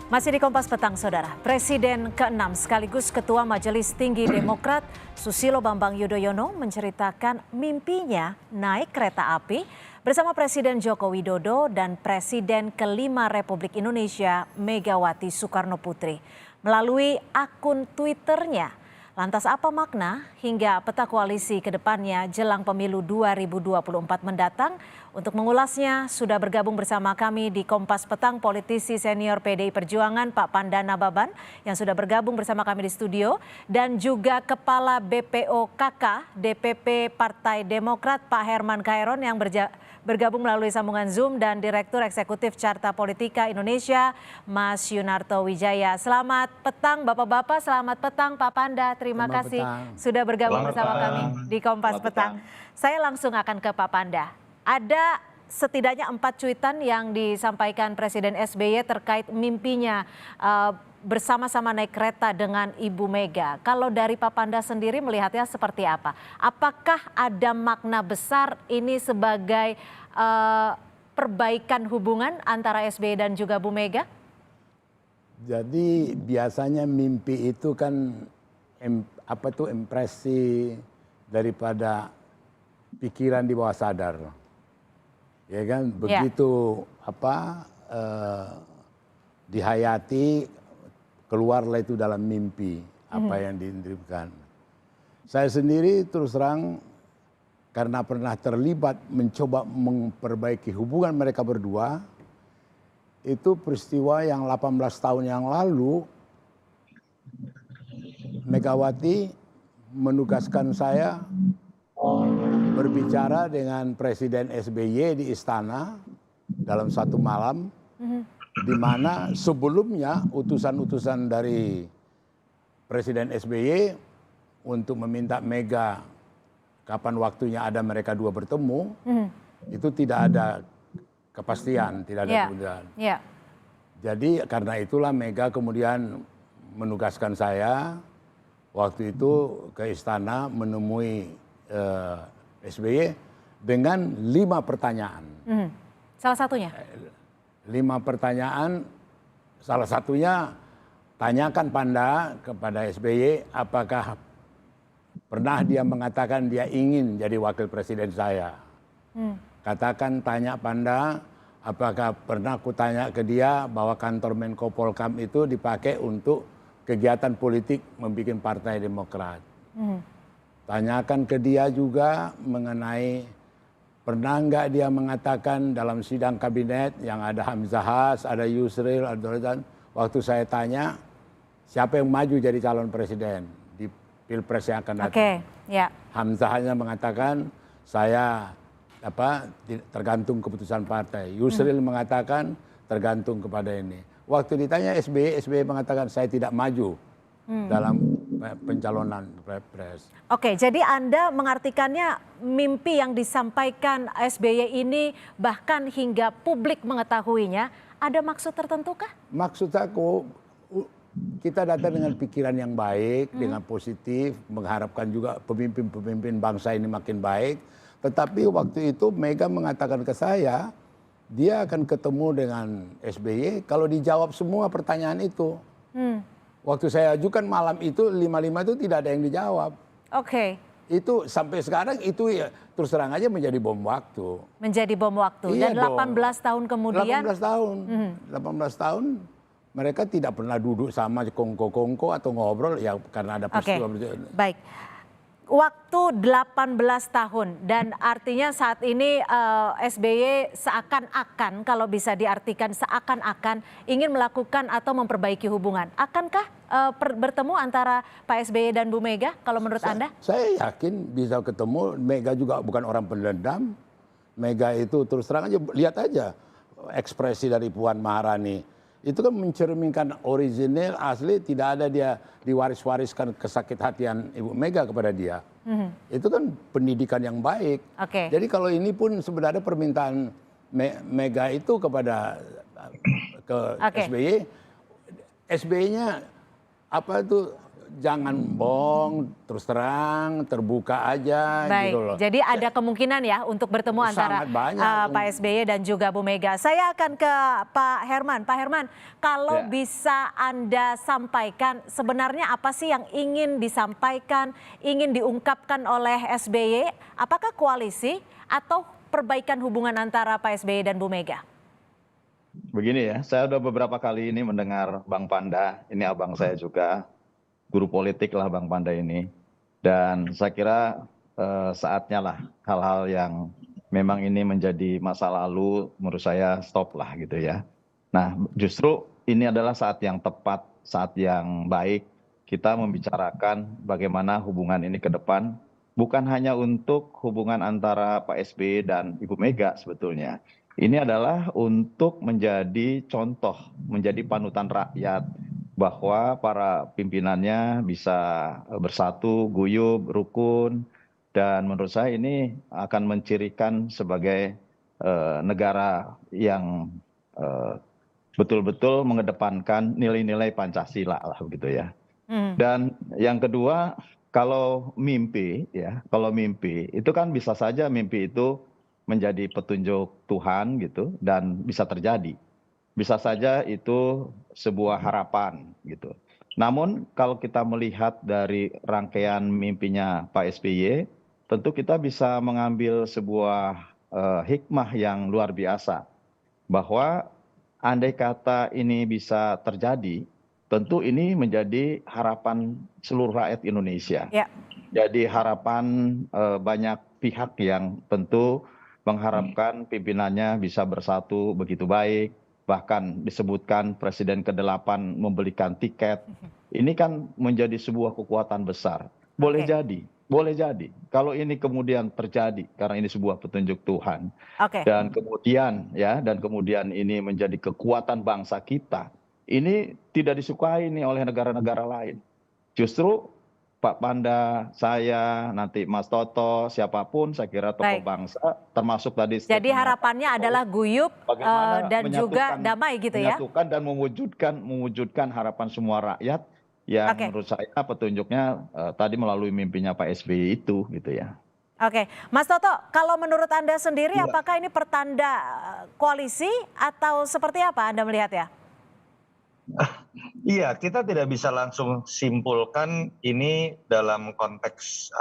Masih di Kompas Petang, Saudara. Presiden ke-6 sekaligus Ketua Majelis Tinggi Demokrat Susilo Bambang Yudhoyono menceritakan mimpinya naik kereta api bersama Presiden Joko Widodo dan Presiden ke-5 Republik Indonesia Megawati Soekarnoputri melalui akun Twitternya. Lantas apa makna hingga peta koalisi ke depannya jelang pemilu 2024 mendatang? Untuk mengulasnya sudah bergabung bersama kami di Kompas Petang politisi senior PDI Perjuangan Pak Pandana Baban yang sudah bergabung bersama kami di studio, dan juga Kepala BPO-KK DPP Partai Demokrat Pak Herman Khairon yang bergabung melalui sambungan Zoom, dan Direktur Eksekutif Carta Politika Indonesia Mas Yunarto Wijaya. Selamat petang Bapak-Bapak, selamat petang Pak Panda. Terima kasih sudah bergabung bersama kami di Kompas Petang. Saya langsung akan ke Pak Panda. Ada setidaknya 4 cuitan yang disampaikan Presiden SBY terkait mimpinya bersama-sama naik kereta dengan Ibu Mega. Kalau dari Pak Panda sendiri melihatnya seperti apa? Apakah ada makna besar ini sebagai perbaikan hubungan antara SBY dan juga Bu Mega? Jadi biasanya mimpi itu kan impresi daripada pikiran di bawah sadar. Ya kan, begitu dihayati, keluarlah itu dalam mimpi apa yang diinginkan. Saya sendiri terus terang karena pernah terlibat mencoba memperbaiki hubungan mereka berdua, itu peristiwa yang 18 tahun yang lalu Megawati menugaskan saya berbicara dengan Presiden SBY di istana dalam satu malam, di mana sebelumnya utusan-utusan dari Presiden SBY untuk meminta Mega kapan waktunya ada mereka dua bertemu, itu tidak ada kepastian, tidak ada kemudian. Jadi karena itulah Mega kemudian menugaskan saya waktu itu ke istana menemui SBY dengan 5 pertanyaan. Salah satunya? 5 pertanyaan, salah satunya tanyakan Panda kepada SBY apakah pernah dia mengatakan dia ingin jadi wakil presiden saya. Katakan, tanya Panda apakah pernah aku tanya ke dia bahwa kantor Menko Polkam itu dipakai untuk kegiatan politik membuat Partai Demokrat. Tanyakan ke dia juga mengenai pernah nggak dia mengatakan dalam sidang kabinet yang ada Hamzahas, ada Yusril, ada waktu saya tanya siapa yang maju jadi calon presiden di Pilpres yang akan datang. Hamzahasnya mengatakan saya tergantung keputusan partai. Yusril mengatakan tergantung kepada ini. Waktu ditanya SBY mengatakan saya tidak maju dalam pencalonan Pilpres. Oke, jadi Anda mengartikannya mimpi yang disampaikan SBY ini bahkan hingga publik mengetahuinya, ada maksud tertentu kah? Maksud aku, kita datang dengan pikiran yang baik, dengan positif, mengharapkan juga pemimpin-pemimpin bangsa ini makin baik. Tetapi waktu itu Mega mengatakan ke saya, dia akan ketemu dengan SBY kalau dijawab semua pertanyaan itu. Waktu saya ajukan malam itu 5 itu tidak ada yang dijawab. Itu sampai sekarang itu ya terus terang aja menjadi bom waktu. Menjadi bom waktu. Iya, dan 18 tahun kemudian. 18 tahun. 18 tahun mereka tidak pernah duduk sama kongko-kongko atau ngobrol ya karena ada peristiwa. Baik. Waktu 18 tahun, dan artinya saat ini SBY seakan-akan, kalau bisa diartikan seakan-akan ingin melakukan atau memperbaiki hubungan. Akankah bertemu antara Pak SBY dan Bu Mega kalau menurut Anda? Saya yakin bisa ketemu. Mega juga bukan orang pendendam. Mega itu terus terang aja, lihat aja ekspresi dari Puan Maharani. Itu kan mencerminkan orisinil asli, tidak ada dia diwaris-wariskan kesakit hatian Ibu Mega kepada dia. Itu kan pendidikan yang baik. Jadi kalau ini pun sebenarnya permintaan Mega itu kepada SBY, SBY-nya jangan bohong, terus terang, terbuka aja Baik, gitu loh. jadi ada kemungkinan ya untuk bertemu antara Sangat banyak. Pak SBY dan juga Bu Mega. Saya akan ke Pak Herman. Pak Herman, kalau Ya. bisa Anda sampaikan sebenarnya apa sih yang ingin disampaikan, ingin diungkapkan oleh SBY? Apakah koalisi atau perbaikan hubungan antara Pak SBY dan Bu Mega? Begini ya, saya udah beberapa kali ini mendengar Bang Panda, ini abang saya juga, guru politik lah Bang Panda ini. Dan saya kira saatnya lah hal-hal yang memang ini menjadi masa lalu menurut saya stop lah gitu ya. Nah justru ini adalah saat yang tepat, saat yang baik kita membicarakan bagaimana hubungan ini ke depan. Bukan hanya untuk hubungan antara Pak SBY dan Ibu Mega sebetulnya. Ini adalah untuk menjadi contoh, menjadi panutan rakyat bahwa para pimpinannya bisa bersatu, guyup, rukun, dan menurut saya ini akan mencirikan sebagai negara yang betul-betul mengedepankan nilai-nilai Pancasila lah begitu ya. Dan yang kedua, kalau mimpi itu kan bisa saja mimpi itu menjadi petunjuk Tuhan gitu dan bisa terjadi. Bisa saja itu sebuah harapan gitu. Namun kalau kita melihat dari rangkaian mimpinya Pak SBY, tentu kita bisa mengambil sebuah hikmah yang luar biasa. Bahwa andai kata ini bisa terjadi, tentu ini menjadi harapan seluruh rakyat Indonesia. Ya. Jadi harapan banyak pihak yang tentu mengharapkan pimpinannya bisa bersatu begitu baik. Bahkan disebutkan Presiden ke-8 membelikan tiket. Ini kan menjadi sebuah kekuatan besar. Boleh Oke. jadi, boleh jadi. Kalau ini kemudian terjadi, karena ini sebuah petunjuk Tuhan. Oke. Dan kemudian ini menjadi kekuatan bangsa kita. Ini tidak disukai nih oleh negara-negara lain. Justru Pak Panda, saya, nanti Mas Toto, siapapun saya kira tokoh Baik. bangsa, termasuk tadi Jadi statementnya Pak harapannya Jokowi, adalah guyup bagaimana dan juga menyatukan damai gitu ya. menyatukan dan mewujudkan harapan semua rakyat yang Oke. menurut saya petunjuknya tadi melalui mimpinya Pak SBY itu gitu ya. Oke, Mas Toto, kalau menurut Anda sendiri Iya. apakah ini pertanda koalisi atau seperti apa Anda melihat ya? Iya, kita tidak bisa langsung simpulkan ini dalam konteks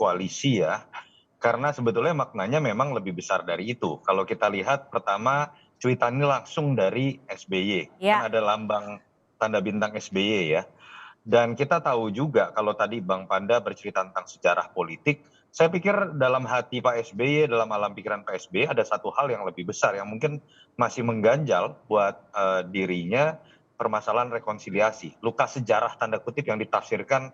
koalisi ya, karena sebetulnya maknanya memang lebih besar dari itu. Kalau kita lihat pertama cuitan ini langsung dari SBY, Ya. kan ada lambang tanda bintang SBY ya. Dan kita tahu juga kalau tadi Bang Panda bercerita tentang sejarah politik, saya pikir dalam hati Pak SBY, dalam alam pikiran Pak SBY ada satu hal yang lebih besar yang mungkin masih mengganjal buat dirinya, permasalahan rekonsiliasi, luka sejarah tanda kutip yang ditafsirkan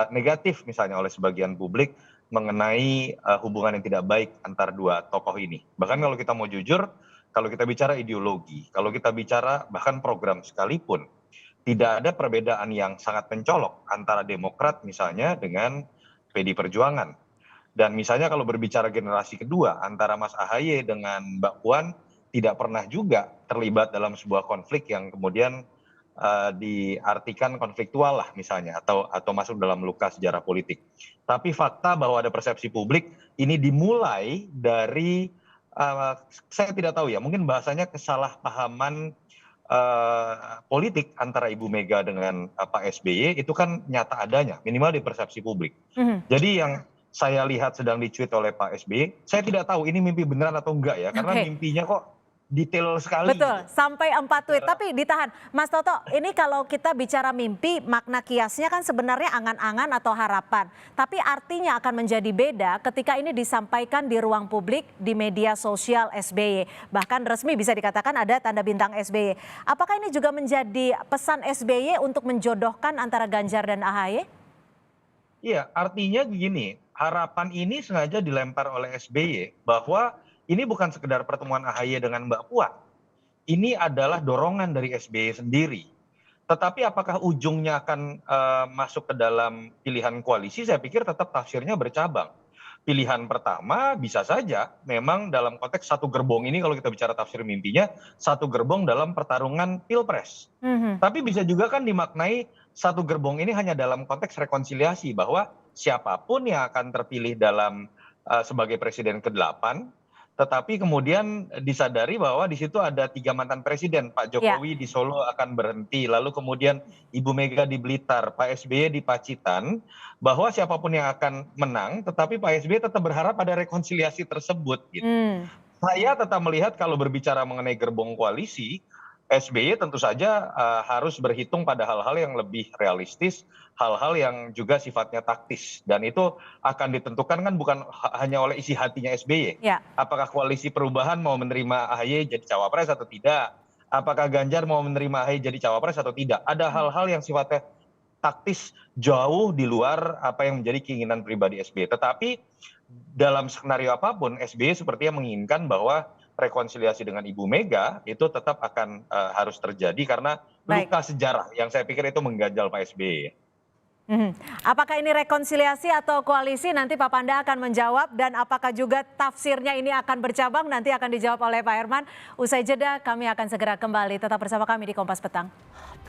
negatif misalnya oleh sebagian publik mengenai hubungan yang tidak baik antar dua tokoh ini. Bahkan kalau kita mau jujur, kalau kita bicara ideologi, kalau kita bicara bahkan program sekalipun, tidak ada perbedaan yang sangat mencolok antara Demokrat misalnya dengan PD Perjuangan. Dan misalnya kalau berbicara generasi kedua antara Mas Ahaye dengan Mbak Puan tidak pernah juga terlibat dalam sebuah konflik yang kemudian diartikan konfliktual lah misalnya atau masuk dalam luka sejarah politik. Tapi fakta bahwa ada persepsi publik ini dimulai dari saya tidak tahu ya, mungkin bahasanya kesalahpahaman politik antara Ibu Mega dengan Pak SBY itu kan nyata adanya, minimal di persepsi publik. Jadi yang saya lihat sedang dicuit oleh Pak SBY, saya tidak tahu ini mimpi beneran atau enggak ya, karena Oke. mimpinya kok detail sekali. Betul, gitu. sampai 4 tweet. Tapi ditahan, Mas Toto, ini kalau kita bicara mimpi, makna kiasnya kan sebenarnya angan-angan atau harapan. Tapi artinya akan menjadi beda ketika ini disampaikan di ruang publik, di media sosial SBY. Bahkan resmi bisa dikatakan ada tanda bintang SBY. Apakah ini juga menjadi pesan SBY untuk menjodohkan antara Ganjar dan AHY? Iya, artinya begini, harapan ini sengaja dilempar oleh SBY bahwa ini bukan sekedar pertemuan AHY dengan Mbak Puan. Ini adalah dorongan dari SBY sendiri. Tetapi apakah ujungnya akan masuk ke dalam pilihan koalisi, saya pikir tetap tafsirnya bercabang. pilihan pertama bisa saja memang dalam konteks satu gerbong ini, kalau kita bicara tafsir mimpinya, satu gerbong dalam pertarungan pilpres. Tapi bisa juga kan dimaknai satu gerbong ini hanya dalam konteks rekonsiliasi, bahwa siapapun yang akan terpilih dalam sebagai presiden ke-8, tetapi kemudian disadari bahwa di situ ada 3 mantan presiden. Pak Jokowi di Solo akan berhenti, lalu kemudian Ibu Mega di Blitar, Pak SBY di Pacitan, bahwa siapapun yang akan menang, tetapi Pak SBY tetap berharap ada rekonsiliasi tersebut. Gitu. Saya tetap melihat kalau berbicara mengenai gerbong koalisi, SBY tentu saja harus berhitung pada hal-hal yang lebih realistis, hal-hal yang juga sifatnya taktis. Dan itu akan ditentukan kan bukan hanya oleh isi hatinya SBY. Apakah koalisi perubahan mau menerima AHY jadi cawapres atau tidak? Apakah Ganjar mau menerima AHY jadi cawapres atau tidak? Ada hal-hal yang sifatnya taktis jauh di luar apa yang menjadi keinginan pribadi SBY. Tetapi dalam skenario apapun, SBY sepertinya menginginkan bahwa rekonsiliasi dengan Ibu Mega itu tetap akan harus terjadi karena luka sejarah yang saya pikir itu mengganjal Pak SBY. Apakah ini rekonsiliasi atau koalisi, nanti Pak Panda akan menjawab, dan apakah juga tafsirnya ini akan bercabang, nanti akan dijawab oleh Pak Herman. Usai jeda kami akan segera kembali, tetap bersama kami di Kompas Petang.